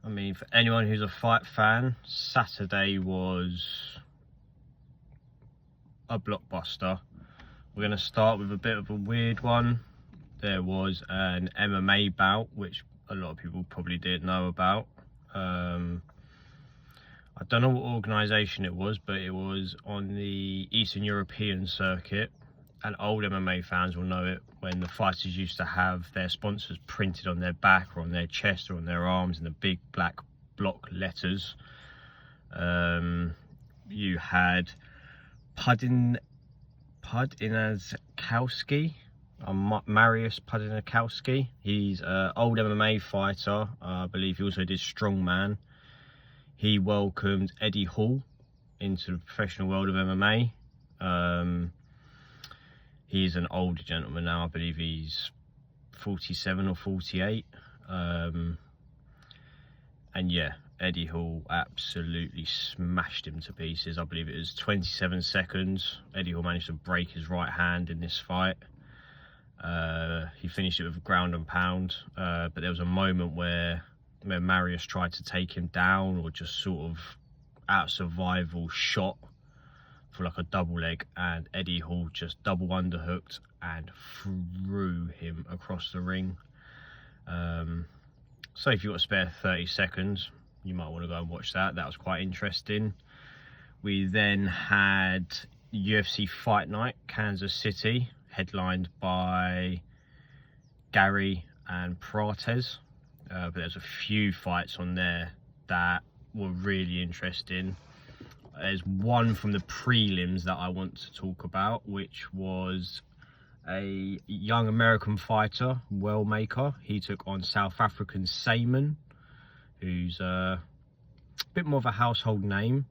I mean, for anyone who's a fight fan, Saturday was a blockbuster. We're going to start with a bit of a weird one. There was an MMA bout, which a lot of people probably didn't know about. I don't know what organisation it was, but it was on the Eastern European circuit. And old MMA fans will know it, when the fighters used to have their sponsors printed on their back or on their chest or on their arms in the big black block letters. You had Pudzianowski, Mariusz Pudzianowski. He's an old MMA fighter. I believe he also did strongman. He welcomed Eddie Hall into the professional world of MMA. He's an older gentleman now. I believe he's 47 or 48. And yeah, Eddie Hall absolutely smashed him to pieces. I believe it was 27 seconds. Eddie Hall managed to break his right hand in this fight. He finished it with a ground and pound. But there was a moment where Mariusz tried to take him down, or just sort of out survival shot for like a double leg, and Eddie Hall just double underhooked and threw him across the ring. So if you've got a spare 30 seconds, you might want to go and watch that. That was quite interesting. We then had UFC Fight Night, Kansas City, headlined by Gary and Prates. But there's a few fights on there that were really interesting. There's one from the prelims that I want to talk about, which was a young American fighter, Wellmaker. He took on South African Simon, who's a bit more of a household name.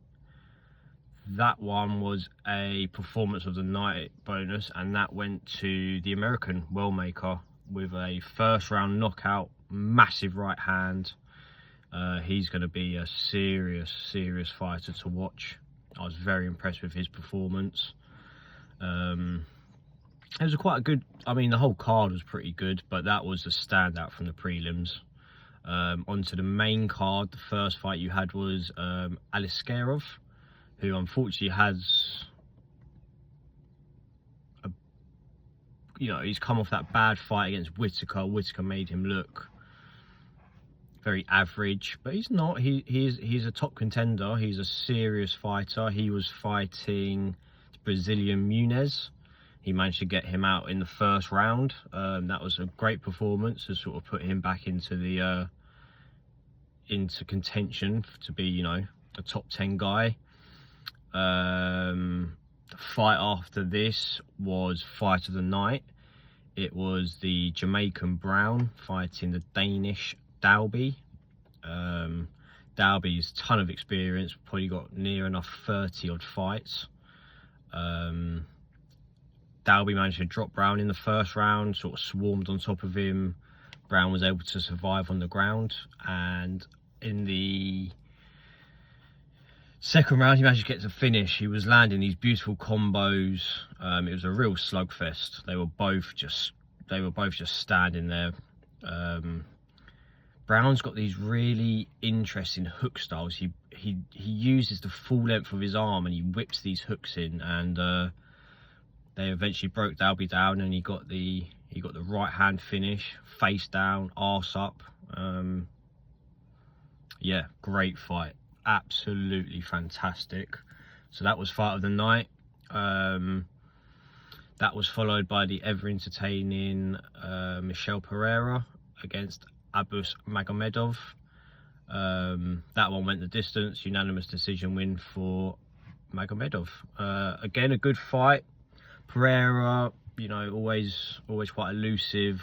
That one was a performance of the night bonus, and that went to the American Wellmaker with a first round knockout, massive right hand. He's going to be a serious fighter to watch. I was very impressed with his performance. It was quite a good, I mean, the whole card was pretty good, but that was a standout from the prelims. Onto the main card, the first fight you had was Aliskerov, who unfortunately has, he's come off that bad fight against Whittaker. Whittaker made him look very average, but he's not. He's a top contender. He's a serious fighter. He was fighting Brazilian Muniz. He managed to get him out in the first round. That was a great performance to sort of put him back into the into contention to be, a top 10 guy. The fight after this was fight of the night. It was the Jamaican Brown fighting the Danish Dalby. Dalby's ton of experience, probably got near enough 30 odd fights. Dalby managed to drop Brown in the first round, sort of swarmed on top of him. Brown was able to survive on the ground, and in the second round he managed to get to finish. He was landing these beautiful combos. It was a real slugfest. They were both just standing there. Brown's got these really interesting hook styles. He uses the full length of his arm and he whips these hooks in, and they eventually broke Dalby down, and he got the right hand finish, face down, arse up. Yeah, great fight, absolutely fantastic. So that was fight of the night. That was followed by the ever entertaining Michel Pereira against Abus Magomedov. That one went the distance, unanimous decision win for Magomedov. Again, a good fight. Pereira, always quite elusive,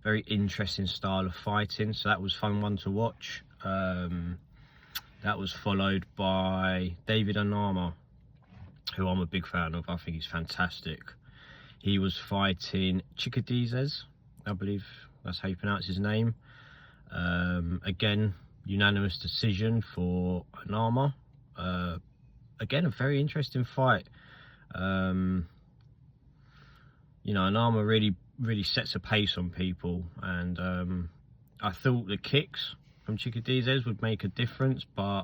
very interesting style of fighting, so that was fun one to watch. That was followed by David Anama, who I'm a big fan of. I think he's fantastic. He was fighting Chikadizes, I believe that's how you pronounce his name. Again, unanimous decision for Anama. Again, a very interesting fight. Anama really sets a pace on people, and I thought the kicks from Chikadizes would make a difference, but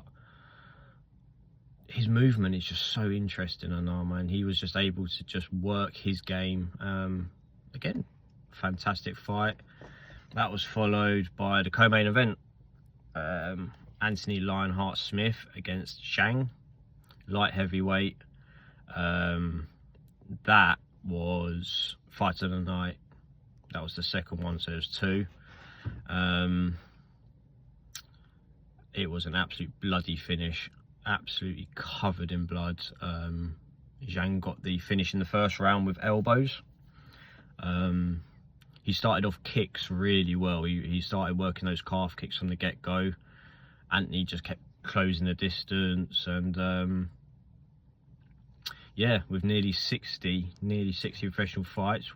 his movement is just so interesting on Arma, and he was just able to just work his game. Again, fantastic fight. That was followed by the co-main event, Anthony Lionheart Smith against Zhang, light heavyweight. That was fight of the night. That was the second one, so there's two. It was an absolute bloody finish, absolutely covered in blood. Zhang got the finish in the first round with elbows. He started off kicks really well. He started working those calf kicks from the get-go. Anthony just kept closing the distance, and yeah, with nearly 60 professional fights,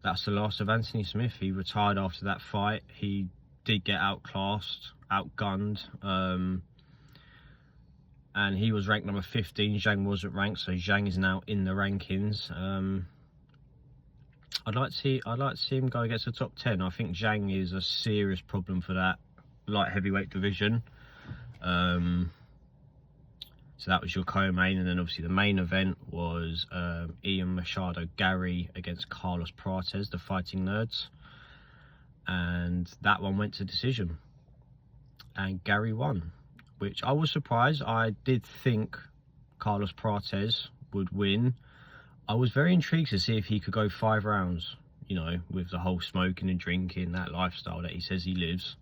that's the last of Anthony Smith. He retired after that fight. He did get outclassed, outgunned, and he was ranked number 15. Zhang wasn't ranked, so Zhang is now in the rankings. I'd like to see him go against the top 10. I think Zhang is a serious problem for that light heavyweight division. So that was your co-main, and then obviously the main event was Ian Machado Gary against Carlos Prates, the Fighting Nerds, and that one went to decision, and Gary won, which I was surprised. I did think Carlos Prates would win. I was very intrigued to see if he could go 5 rounds, you know, with the whole smoking and drinking, that lifestyle that he says he lives.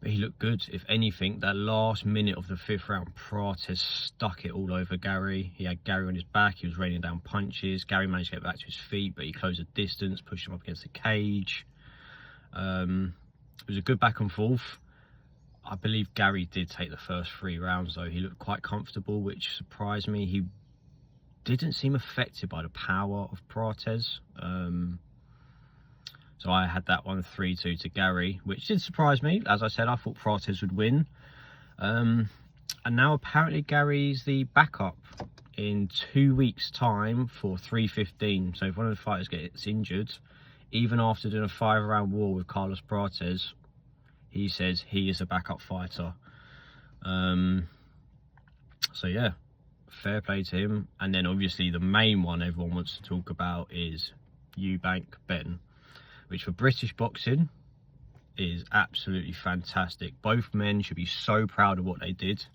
But he looked good. If anything, that last minute of the 5th round, Prates stuck it all over Gary. He had Gary on his back. He was raining down punches. Gary managed to get back to his feet, but he closed the distance, pushed him up against the cage. It was a good back and forth. I believe Gary did take the first 3 rounds, though. He looked quite comfortable, which surprised me. He didn't seem affected by the power of Prates. So I had that one 3-2 to Gary, which did surprise me. As I said, I thought Prates would win. And now apparently Gary's the backup in 2 weeks' time for 315. So if one of the fighters gets injured, even after doing a 5-round war with Carlos Prates, he says he is a backup fighter. So yeah, fair play to him. And then obviously the main one everyone wants to talk about is Eubank Benn, which for British boxing is absolutely fantastic. Both men should be so proud of what they did.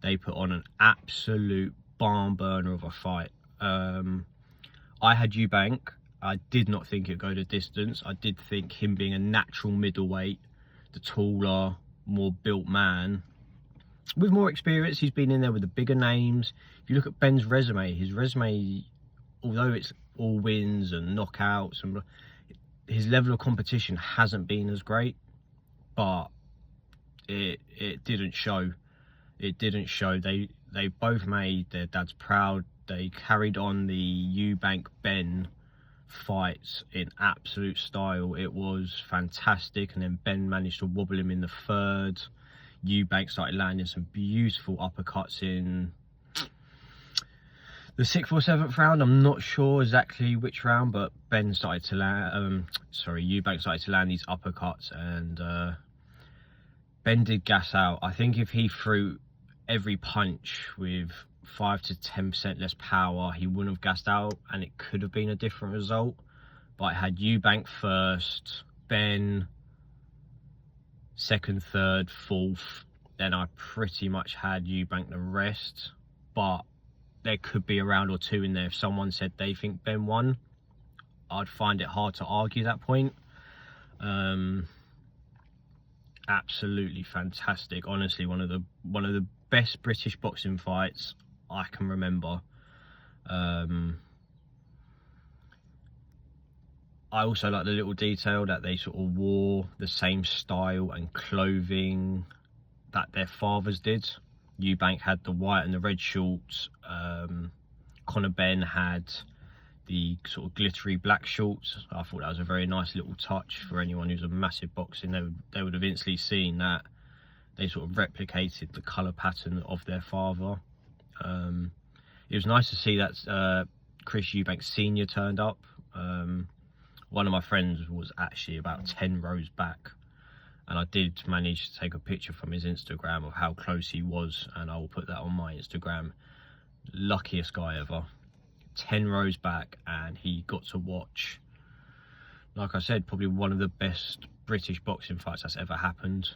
They put on an absolute barn burner of a fight. I had Eubank. I did not think it'd go the distance. I did think him being a natural middleweight, the taller, more built man, with more experience, he's been in there with the bigger names. If you look at Benn's resume, his resume, although it's all wins and knockouts, and his level of competition hasn't been as great, but it didn't show. It didn't show. They both made their dads proud. They carried on the Eubank Benn fights in absolute style. It was fantastic, and then Benn managed to wobble him in the 3rd. Eubank started landing some beautiful uppercuts in the 6th or 7th round. I'm not sure exactly which round, but Benn started to land. Eubank started to land these uppercuts, and Benn did gas out. I think if he threw every punch with 5 to 10% less power, he wouldn't have gassed out, and it could have been a different result. But I had Eubank first, Benn 2nd, 3rd, 4th. Then I pretty much had Eubank the rest, but there could be a round or 2 in there. If someone said they think Benn won, I'd find it hard to argue that point. Absolutely fantastic. Honestly, one of the best British boxing fights I can remember. I also like the little detail that they sort of wore the same style and clothing that their fathers did. Eubank had the white and the red shorts. Conor Benn had the sort of glittery black shorts. I thought that was a very nice little touch for anyone who's a massive boxing. They would have instantly seen that they sort of replicated the colour pattern of their father. It was nice to see that Chris Eubank Sr. turned up. One of my friends was actually about 10 rows back, and I did manage to take a picture from his Instagram of how close he was, and I will put that on my Instagram. Luckiest guy ever. 10 rows back, and he got to watch, like I said, probably one of the best British boxing fights that's ever happened.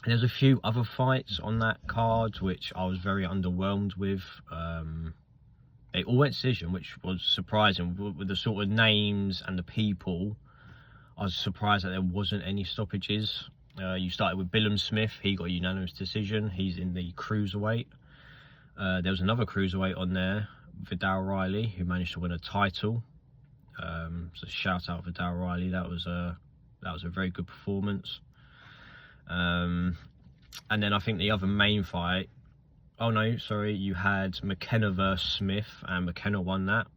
There's a few other fights on that card which I was very underwhelmed with. They all went decision, which was surprising. With the sort of names and the people, I was surprised that there wasn't any stoppages. You started with Billum Smith. He got a unanimous decision. He's in the cruiserweight. There was another cruiserweight on there, Vidal Riley, who managed to win a title. So shout out Vidal Riley. That was a very good performance. And then I think the other main fight, oh no, sorry, you had McKenna versus Smith, and McKenna won that.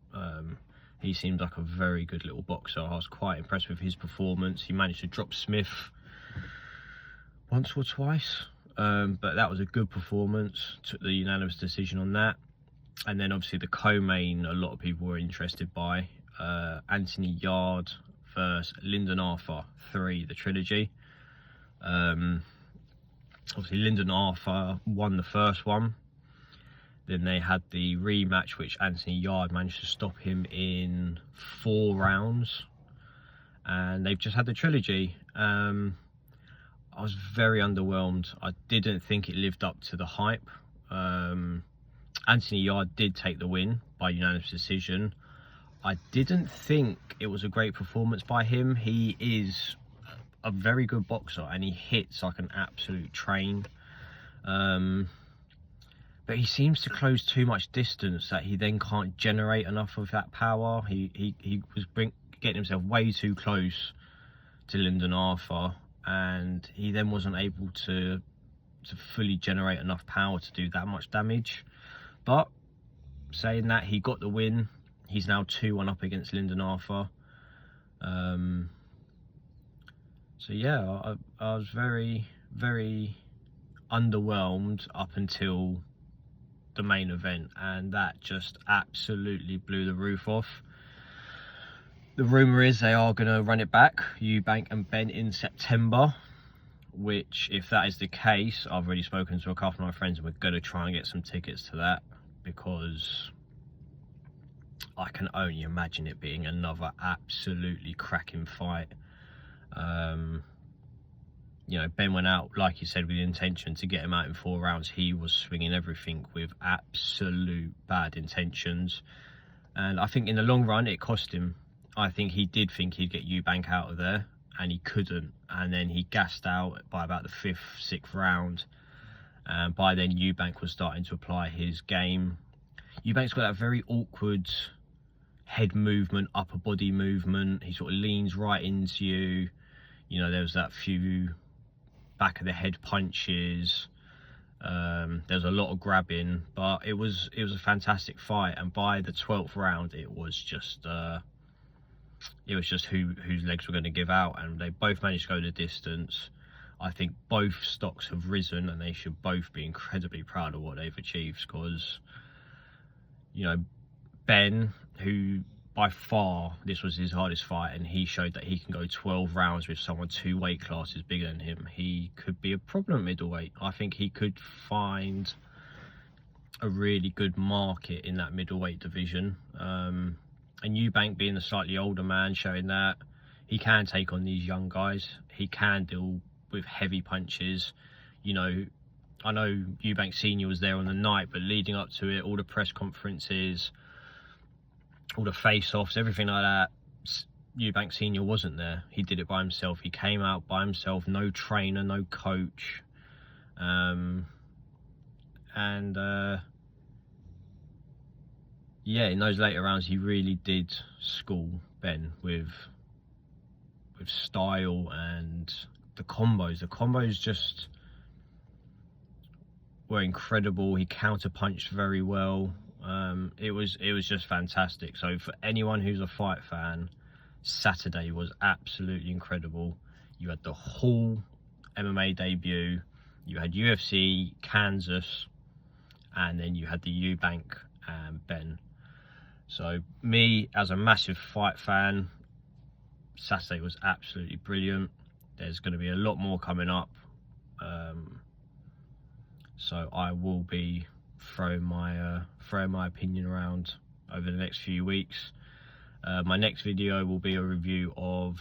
He seemed like a very good little boxer. I was quite impressed with his performance. He managed to drop Smith once or twice, but that was a good performance. Took the unanimous decision on that. And then obviously the co-main, a lot of people were interested by, Anthony Yarde versus Lyndon Arthur 3, the trilogy. Obviously Lyndon Arthur won the first one. Then they had the rematch, which Anthony Yarde managed to stop him in 4 rounds. And they've just had the trilogy. I was very underwhelmed. I didn't think it lived up to the hype. Anthony Yarde did take the win by unanimous decision. I didn't think it was a great performance by him. He is a very good boxer, and he hits like an absolute train. But he seems to close too much distance that he then can't generate enough of that power. He was getting himself way too close to Lyndon Arthur, and he then wasn't able to fully generate enough power to do that much damage. But saying that, he got the win. He's now 2-1 up against Lyndon Arthur. So yeah, I was very, very underwhelmed up until the main event, and that just absolutely blew the roof off. The rumour is they are going to run it back, Eubank and Benn, in September, which, if that is the case, I've already spoken to a couple of my friends and we're going to try and get some tickets to that, because I can only imagine it being another absolutely cracking fight. You know, Benn went out, like you said, with the intention to get him out in 4 rounds. He was swinging everything with absolute bad intentions, and I think in the long run it cost him. I think he did think he'd get Eubank out of there, and he couldn't, and then he gassed out by about the 5th, 6th round, and by then Eubank was starting to apply his game. Eubank's got that very awkward head movement, upper body movement. He sort of leans right into you. You know, there was that few back of the head punches. There's a lot of grabbing, but it was a fantastic fight. And by the 12th round, it was just whose legs were going to give out, and they both managed to go the distance. I think both stocks have risen, and they should both be incredibly proud of what they've achieved, because, you know, Benn, who by far this was his hardest fight, and he showed that he can go 12 rounds with someone 2 weight classes bigger than him. He could be a problem at middleweight. I think he could find a really good market in that middleweight division. And Eubank, being a slightly older man, showing that he can take on these young guys. He can deal with heavy punches. You know, I know Eubank Sr. was there on the night, but leading up to it, all the press conferences, all the face-offs, everything like that, Eubank Sr. wasn't there. He did it by himself. He came out by himself, no trainer, no coach. Yeah, in those later rounds, he really did school Benn with style, and the combos. The combos just were incredible. He counter-punched very well. It was just fantastic. So for anyone who's a fight fan, Saturday was absolutely incredible. You had the Hall MMA debut, you had UFC, Kansas, and then you had the Eubank and Benn. So me, as a massive fight fan, Saturday was absolutely brilliant. There's going to be a lot more coming up, so I will be throwing my opinion around over the next few weeks. My next video will be a review of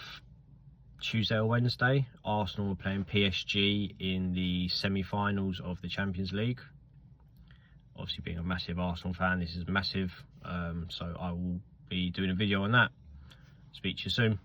Tuesday or Wednesday. Arsenal are playing PSG in the semi-finals of the Champions League. Obviously, being a massive Arsenal fan, this is massive, so I will be doing a video on that. Speak to you soon.